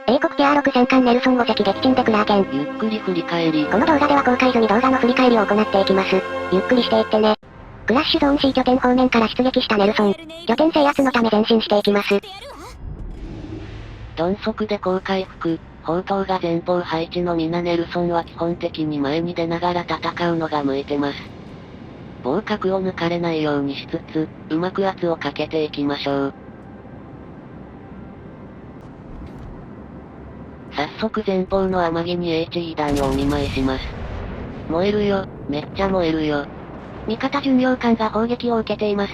英国ティアー6戦艦ネルソンを赤撃沈でクラーケン。ゆっくり振り返り。この動画では公開済み動画の振り返りを行っていきます。ゆっくりしていってね。クラッシュゾーン C 拠点方面から出撃したネルソン。拠点制圧のため前進していきます。鈍速で高回復、砲塔が前方配置のみなネルソンは基本的に前に出ながら戦うのが向いてます。防角を抜かれないようにしつつ、うまく圧をかけていきましょう。早速前方の天城に HE 弾をお見舞いします。燃えるよ、めっちゃ燃えるよ。味方巡洋艦が砲撃を受けています。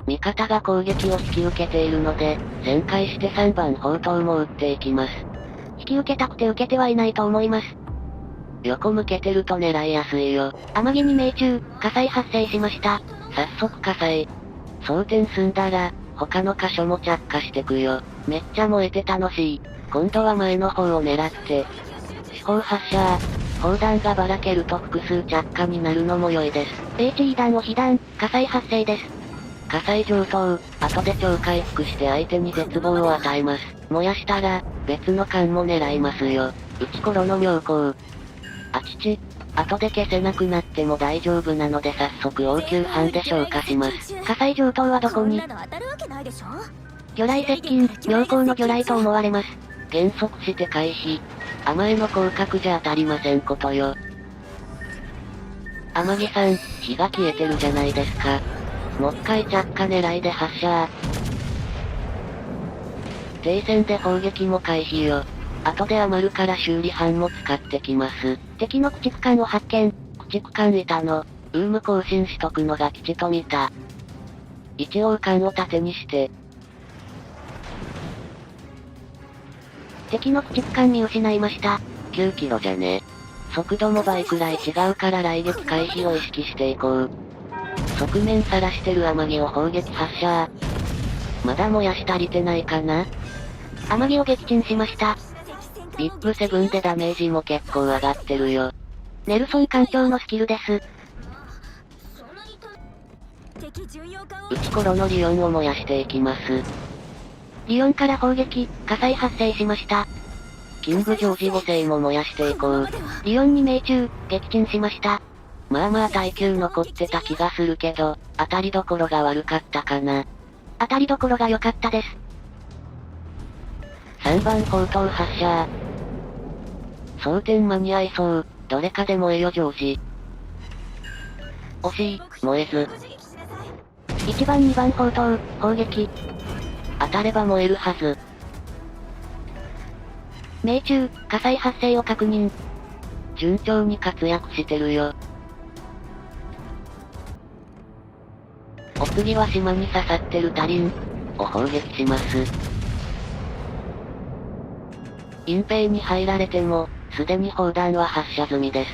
味方が攻撃を引き受けているので、旋回して3番砲塔も撃っていきます。引き受けたくて受けてはいないと思います。横向けてると狙いやすいよ。天城に命中、火災発生しました。早速火災。装填済んだら、他の箇所も着火してくよ。めっちゃ燃えて楽しい。今度は前の方を狙って。四方発射。砲弾がばらけると複数着火になるのも良いです。HE 弾を被弾、火災発生です。火災上等、後で超回復して相手に絶望を与えます。燃やしたら、別の艦も狙いますよ。うちころの妙高。あちち、後で消せなくなっても大丈夫なので早速応急班で消火します。火災上等はどこに？魚雷接近、妙高の魚雷と思われます。減速して回避。甘えの広角じゃ当たりませんことよ。天城さん、火が消えてるじゃないですか。もっかい着火狙いで発射。停戦で砲撃も回避よ。後で余るから修理班も使ってきます。敵の駆逐艦を発見。駆逐艦いたの。更新しとくのが吉と見た。一応艦を盾にして。敵の駆逐艦見失いました。9キロじゃね。速度も倍くらい違うから雷撃回避を意識していこう。側面さらしてる天城を砲撃発射。まだ燃やし足りてないかな？天城を撃沈しました。VIP7 でダメージも結構上がってるよ。ネルソン艦長のスキルです。うちころのリオンを燃やしていきます。リオンから砲撃、火災発生しました。キングジョージ5世も燃やしていこう。リオンに命中、撃沈しました。まあまあ耐久残ってた気がするけど、当たりどころが悪かったかな。当たりどころが良かったです。3番砲塔発射。装填間に合いそう。どれかで燃えよジョージ。惜しい、燃えず。1番2番砲塔、砲撃。当たれば燃えるはず。命中、火災発生を確認。順調に活躍してるよ。お次は島に刺さってるタリンを砲撃します。隠蔽に入られても、すでに砲弾は発射済みです。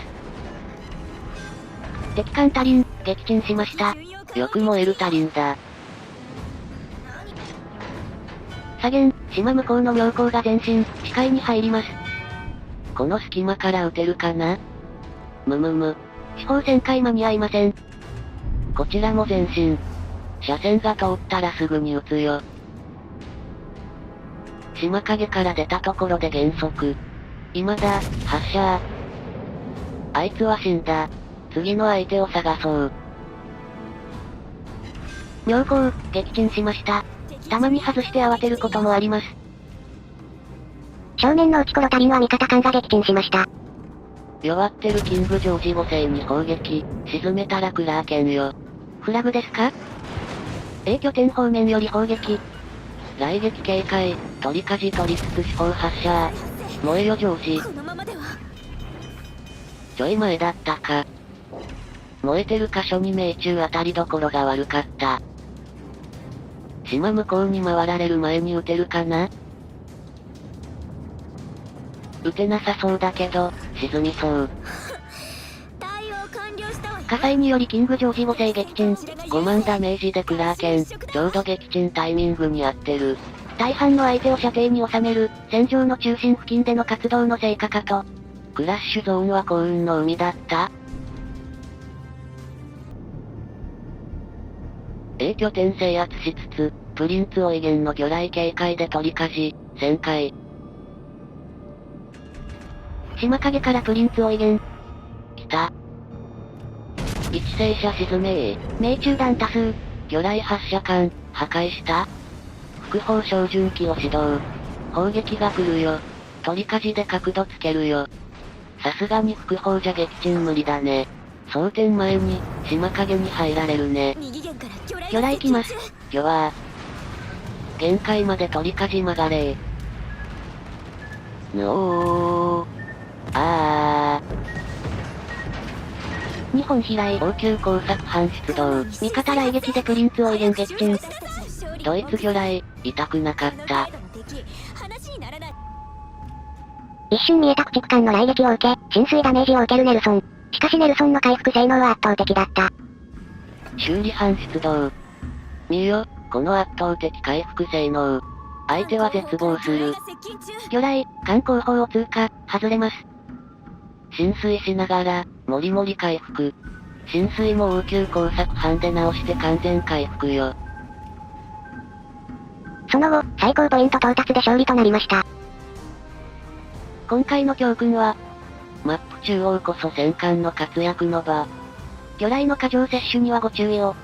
敵艦タリン、撃沈しました。よく燃えるタリンだ。左舷、島向こうの妙高が前進、視界に入ります。この隙間から撃てるかな？むむむ。四方旋回間に合いません。こちらも前進。車線が通ったらすぐに撃つよ。島影から出たところで減速。今だ、発射。あいつは死んだ。次の相手を探そう。妙高、撃沈しました。たまに外して慌てることもあります。正面の内ころタリンは味方艦が撃沈しました。弱ってるキングジョージ5世に砲撃、沈めたらクラーケンよ。フラグですか？ A 拠点方面より砲撃。雷撃警戒、取り舵取りつつ四方発射。燃えよジョージ。ちょい前だったか。燃えてる箇所に命中当たりどころが悪かった。島向こうに回られる前に撃てるかな？撃てなさそうだけど、沈みそう。火災によりキングジョージ5世撃沈。5万ダメージでクラーケン、ちょうど撃沈タイミングに合ってる。大半の相手を射程に収める、戦場の中心付近での活動の成果かと。クラッシュゾーンは幸運の海だった？ A 拠点制圧しつつ、プリンツオイゲンの魚雷警戒で取り舵、旋回。島影からプリンツオイゲン。来た。一斉射沈めー。命中弾多数。魚雷発射管、破壊した。副砲照準器を始動。砲撃が来るよ。取り舵で角度つけるよ。さすがに副砲じゃ撃沈無理だね。装填前に、島影に入られるね。魚雷来ます。魚は限界まで取り舵曲がれー。のー。2本飛来。応急工作班出動。味方雷撃でプリンツオイゲン撃沈。ドイツ魚雷、痛くなかった。一瞬見えた駆逐艦の雷撃を受け、浸水ダメージを受けるネルソン。しかしネルソンの回復性能は圧倒的だった。修理班出動。見よ、この圧倒的回復性能。相手は絶望する。魚雷、艦後方を通過、外れます。浸水しながら、もりもり回復。浸水も応急工作班で直して完全回復よ。その後、最高ポイント到達で勝利となりました。今回の教訓は、マップ中央こそ戦艦の活躍の場。魚雷の過剰摂取にはご注意を。